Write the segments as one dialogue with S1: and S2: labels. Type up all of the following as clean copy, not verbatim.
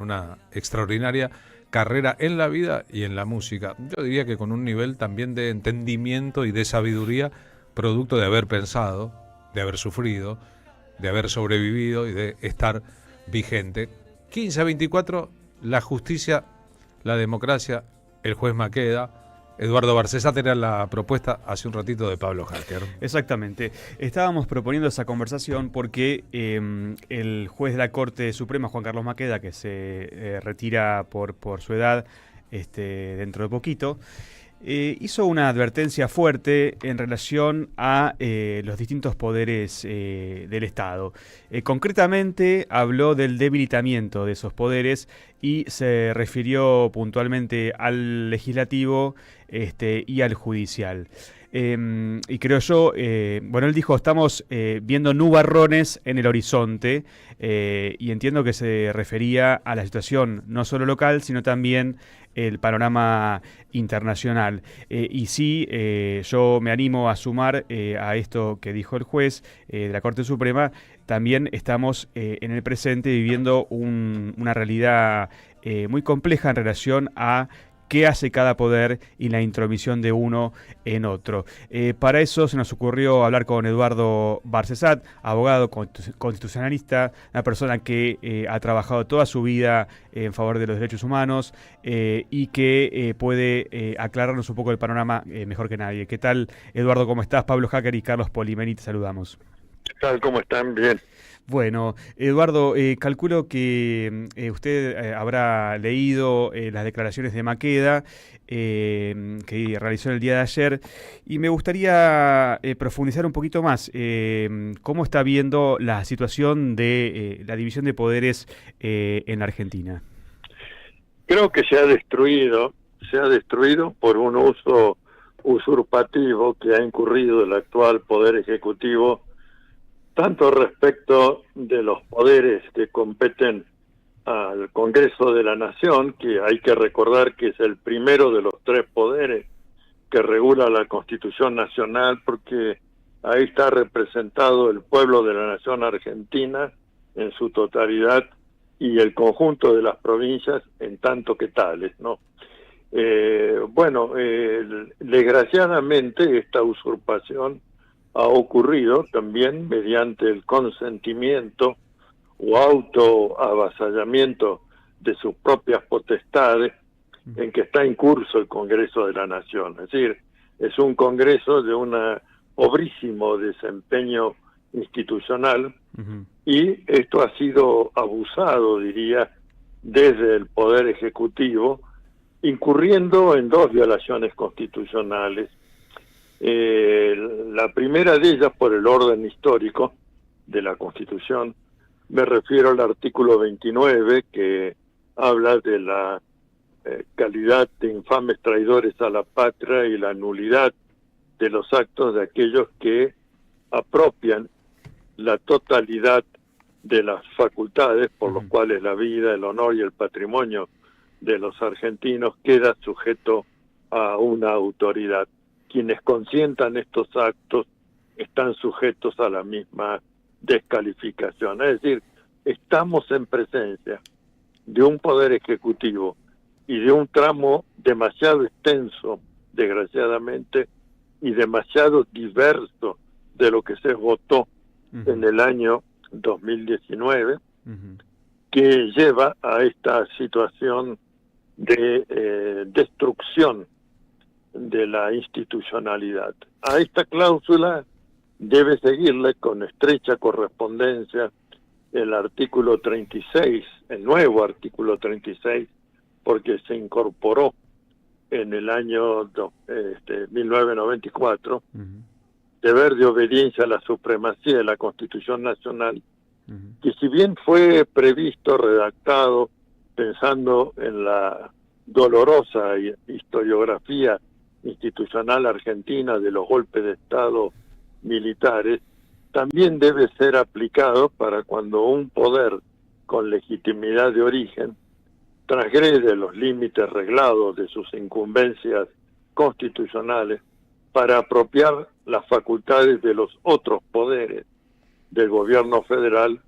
S1: una extraordinaria carrera en la vida y en la música. Yo diría que con un nivel también de entendimiento y de sabiduría, producto de haber pensado, de haber sufrido, de haber sobrevivido y de estar vigente. 15 a 24, la justicia, la democracia, el juez Maqueda. Eduardo Barcesat era la propuesta hace un ratito de Pablo Hacker.
S2: Exactamente. Estábamos proponiendo esa conversación porque el juez de la Corte Suprema, Juan Carlos Maqueda, que se retira por su edad dentro de poquito, hizo una advertencia fuerte en relación a los distintos poderes del Estado. Concretamente habló del debilitamiento de esos poderes y se refirió puntualmente al legislativo y al judicial. Y creo yo, bueno, él dijo, estamos viendo nubarrones en el horizonte, y entiendo que se refería a la situación no solo local, sino también el panorama internacional. Y sí, yo me animo a sumar a esto que dijo el juez de la Corte Suprema. También estamos en el presente viviendo una realidad muy compleja en relación a qué hace cada poder y la intromisión de uno en otro. Para eso se nos ocurrió hablar con Eduardo Barcesat, abogado constitucionalista, una persona que ha trabajado toda su vida en favor de los derechos humanos y que puede aclararnos un poco el panorama mejor que nadie. ¿Qué tal, Eduardo? ¿Cómo estás? Pablo Hacker y Carlos Polimeni, te saludamos.
S3: ¿Qué tal? ¿Cómo están? Bien.
S2: Bueno, Eduardo, calculo que usted habrá leído las declaraciones de Maqueda que realizó el día de ayer, y me gustaría profundizar un poquito más. ¿Cómo está viendo la situación de la división de poderes en la Argentina?
S3: Creo que se ha destruido por un uso usurpativo que ha incurrido el actual Poder Ejecutivo, tanto respecto de los poderes que competen al Congreso de la Nación, que hay que recordar que es el primero de los tres poderes que regula la Constitución Nacional, porque ahí está representado el pueblo de la Nación Argentina en su totalidad y el conjunto de las provincias en tanto que tales, ¿no? Desgraciadamente esta usurpación ha ocurrido también mediante el consentimiento o autoavasallamiento de sus propias potestades en que está en curso el Congreso de la Nación. Es decir, es un Congreso de un pobrísimo desempeño institucional, y esto ha sido abusado, diría, desde el Poder Ejecutivo, incurriendo en dos violaciones constitucionales. La primera de ellas por el orden histórico de la Constitución. Me refiero al artículo 29, que habla de la calidad de infames traidores a la patria y la nulidad de los actos de aquellos que apropian la totalidad de las facultades por los cuales la vida, el honor y el patrimonio de los argentinos queda sujeto a una autoridad. Quienes consientan estos actos están sujetos a la misma descalificación. Es decir, estamos en presencia de un poder ejecutivo y de un tramo demasiado extenso, desgraciadamente, y demasiado diverso de lo que se votó en el año 2019, que lleva a esta situación de destrucción de la institucionalidad. A esta cláusula debe seguirle con estrecha correspondencia el artículo 36, el nuevo artículo 36, porque se incorporó en el año 1994, deber de obediencia a la supremacía de la Constitución Nacional, que si bien fue previsto, redactado, pensando en la dolorosa historiografía institucional argentina de los golpes de Estado militares, también debe ser aplicado para cuando un poder con legitimidad de origen transgrede los límites reglados de sus incumbencias constitucionales para apropiar las facultades de los otros poderes del gobierno federal,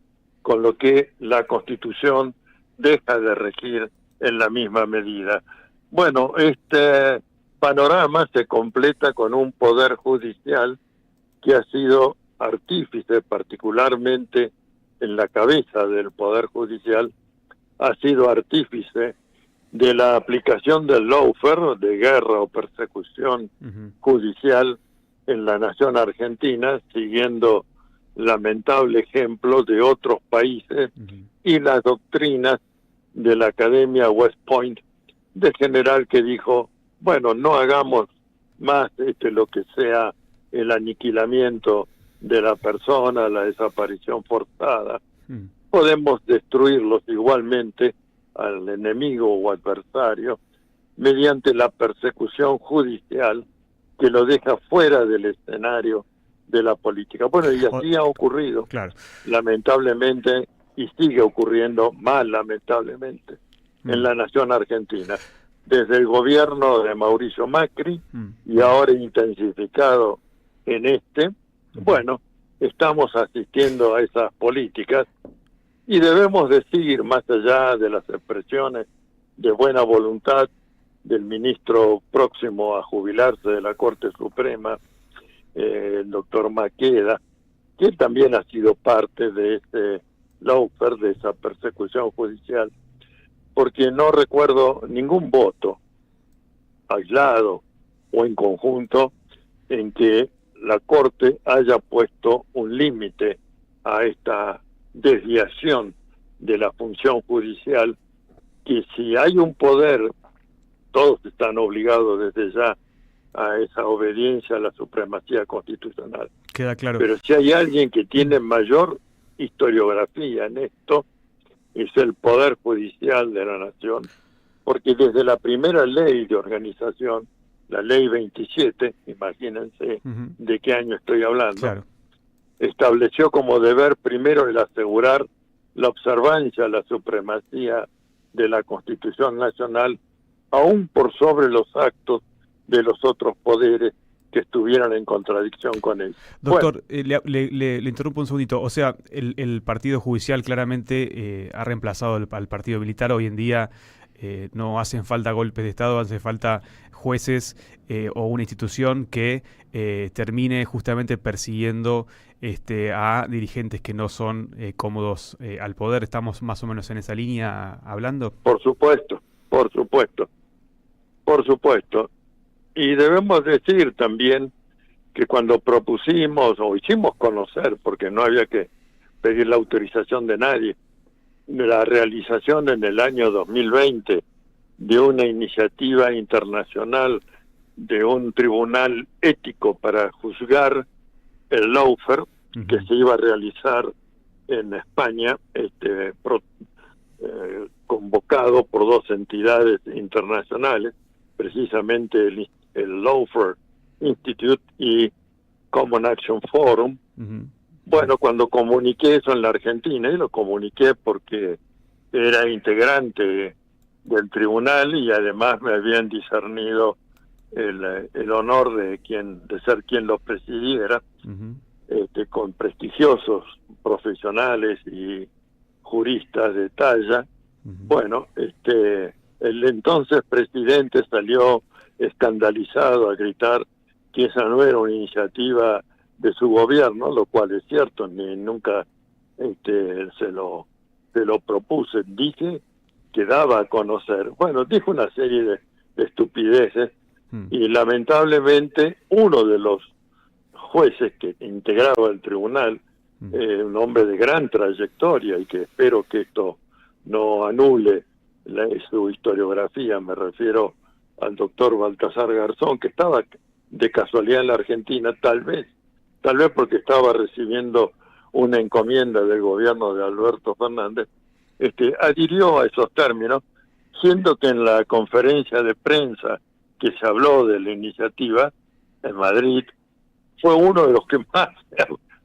S3: con lo que la Constitución deja de regir en la misma medida. Bueno, este panorama se completa con un poder judicial que ha sido artífice, particularmente en la cabeza del poder judicial, ha sido artífice de la aplicación del lawfare, de guerra o persecución judicial en la nación argentina, siguiendo lamentable ejemplo de otros países y las doctrinas de la Academia West Point de general que dijo, bueno, no hagamos más lo que sea el aniquilamiento de la persona, la desaparición forzada. Podemos destruirlos igualmente al enemigo o adversario mediante la persecución judicial que lo deja fuera del escenario de la política. Bueno, y así ha ocurrido,
S2: claro,
S3: lamentablemente, y sigue ocurriendo más lamentablemente en la nación argentina. Desde el gobierno de Mauricio Macri y ahora intensificado en bueno, estamos asistiendo a esas políticas y debemos decir, más allá de las expresiones de buena voluntad del ministro próximo a jubilarse de la Corte Suprema, el doctor Maqueda, que él también ha sido parte de este lawfare, de esa persecución judicial, porque no recuerdo ningún voto aislado o en conjunto en que la Corte haya puesto un límite a esta desviación de la función judicial, que si hay un poder, todos están obligados desde ya a esa obediencia a la supremacía constitucional.
S2: Queda claro.
S3: Pero si hay alguien que tiene mayor historiografía en esto, es el Poder Judicial de la Nación, porque desde la primera ley de organización, la ley 27, imagínense de qué año estoy hablando,
S2: claro,
S3: estableció como deber primero el asegurar la observancia, la supremacía de la Constitución Nacional, aún por sobre los actos de los otros poderes que estuvieran en contradicción con él.
S2: Doctor, bueno, le interrumpo un segundito. O sea, el partido judicial claramente ha reemplazado al partido militar. Hoy en día no hacen falta golpes de Estado, hace falta jueces o una institución que termine justamente persiguiendo a dirigentes que no son cómodos al poder. ¿Estamos más o menos en esa línea hablando?
S3: Por supuesto, por supuesto, por supuesto. Y debemos decir también que cuando propusimos o hicimos conocer, porque no había que pedir la autorización de nadie, de la realización en el año 2020 de una iniciativa internacional de un tribunal ético para juzgar el lawfare que se iba a realizar en España, convocado por dos entidades internacionales, precisamente el Lawfare Institute y Common Action Forum. Bueno, cuando comuniqué eso en la Argentina, y lo comuniqué porque era integrante del tribunal y además me habían discernido el honor de ser quien lo presidiera, con prestigiosos profesionales y juristas de talla. Bueno, el entonces presidente salió escandalizado a gritar que esa no era una iniciativa de su gobierno, lo cual es cierto, ni nunca se lo propuse. Dije que daba a conocer. Bueno, dijo una serie de estupideces y lamentablemente uno de los jueces que integraba el tribunal, un hombre de gran trayectoria y que espero que esto no anule su historiografía, me refiero al doctor Baltasar Garzón, que estaba de casualidad en la Argentina, tal vez porque estaba recibiendo una encomienda del gobierno de Alberto Fernández, adhirió a esos términos, siendo que en la conferencia de prensa que se habló de la iniciativa en Madrid, fue uno de los que más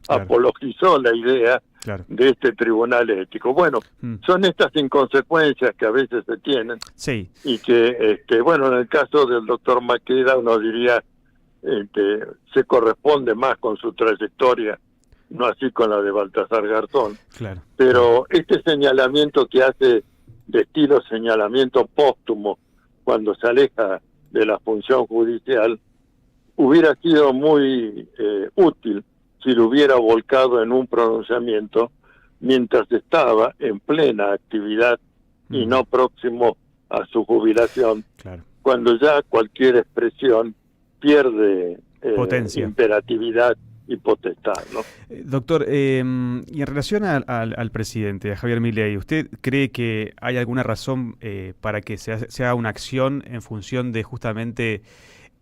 S3: apologizó la idea de este tribunal ético. Bueno, son estas inconsecuencias que a veces se tienen, y que, bueno, en el caso del doctor Maqueda uno diría se corresponde más con su trayectoria, no así con la de Baltasar Garzón. Pero este señalamiento que hace de estilo señalamiento póstumo cuando se aleja de la función judicial, hubiera sido muy útil si lo hubiera volcado en un pronunciamiento mientras estaba en plena actividad y no próximo a su jubilación,
S2: Claro.
S3: cuando ya cualquier expresión pierde
S2: Potencia.
S3: imperatividad y potestad, ¿no?
S2: Doctor, y en relación al presidente, a Javier Milei, ¿usted cree que hay alguna razón para que se haga una acción en función de justamente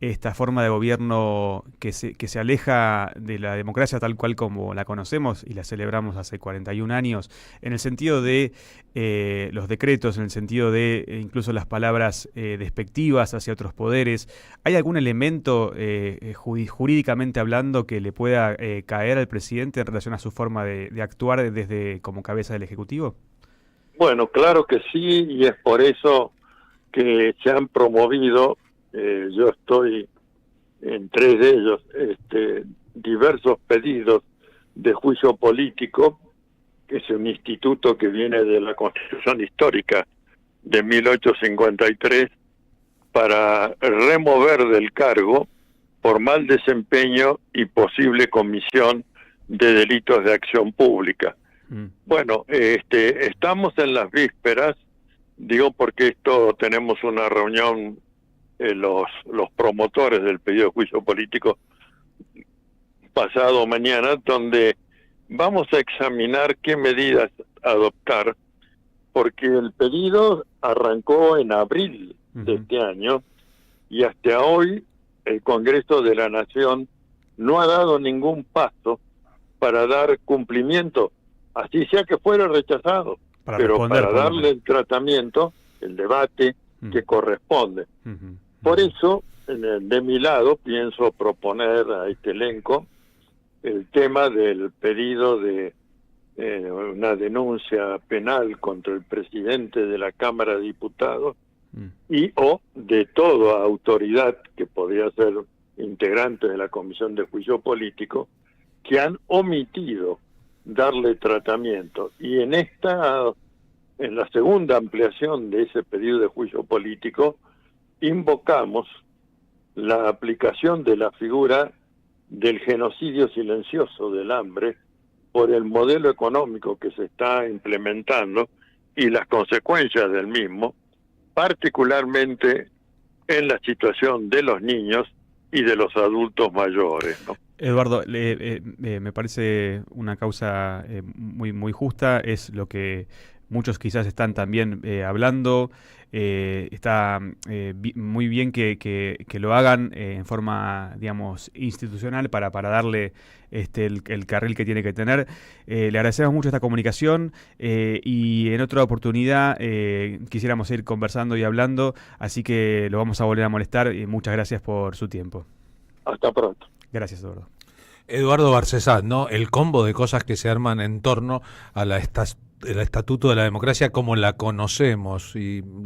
S2: esta forma de gobierno que se aleja de la democracia tal cual como la conocemos y la celebramos hace 41 años, en el sentido de los decretos, en el sentido de incluso las palabras despectivas hacia otros poderes? ¿Hay algún elemento jurídicamente hablando que le pueda caer al presidente en relación a su forma de actuar desde como cabeza del Ejecutivo?
S3: Bueno, claro que sí, y es por eso que se han promovido, yo estoy en 3 de ellos, diversos pedidos de juicio político, que es un instituto que viene de la Constitución Histórica de 1853, para remover del cargo por mal desempeño y posible comisión de delitos de acción pública. Bueno, estamos en las vísperas, digo porque esto tenemos una reunión, los promotores del pedido de juicio político pasado mañana, donde vamos a examinar qué medidas adoptar, porque el pedido arrancó en abril de este año y hasta hoy el Congreso de la Nación no ha dado ningún paso para dar cumplimiento, así sea que fuera rechazado, pero para darle el tratamiento, el debate que corresponde. Por eso, de mi lado, pienso proponer a este elenco el tema del pedido de una denuncia penal contra el presidente de la Cámara de Diputados y o de toda autoridad que podría ser integrante de la Comisión de Juicio Político que han omitido darle tratamiento. Y en la segunda ampliación de ese pedido de juicio político, invocamos la aplicación de la figura del genocidio silencioso del hambre por el modelo económico que se está implementando y las consecuencias del mismo, particularmente en la situación de los niños y de los adultos mayores, ¿no?
S2: Eduardo, me parece una causa muy, muy justa, es lo que muchos quizás están también hablando. Está muy bien que lo hagan en forma, digamos, institucional para darle el carril que tiene que tener. Le agradecemos mucho esta comunicación y en otra oportunidad quisiéramos ir conversando y hablando, así que lo vamos a volver a molestar y muchas gracias por su tiempo.
S3: Hasta pronto.
S2: Gracias, Eduardo.
S1: Eduardo Barcesat, ¿no? El combo de cosas que se arman en torno a el estatuto de la democracia como la conocemos y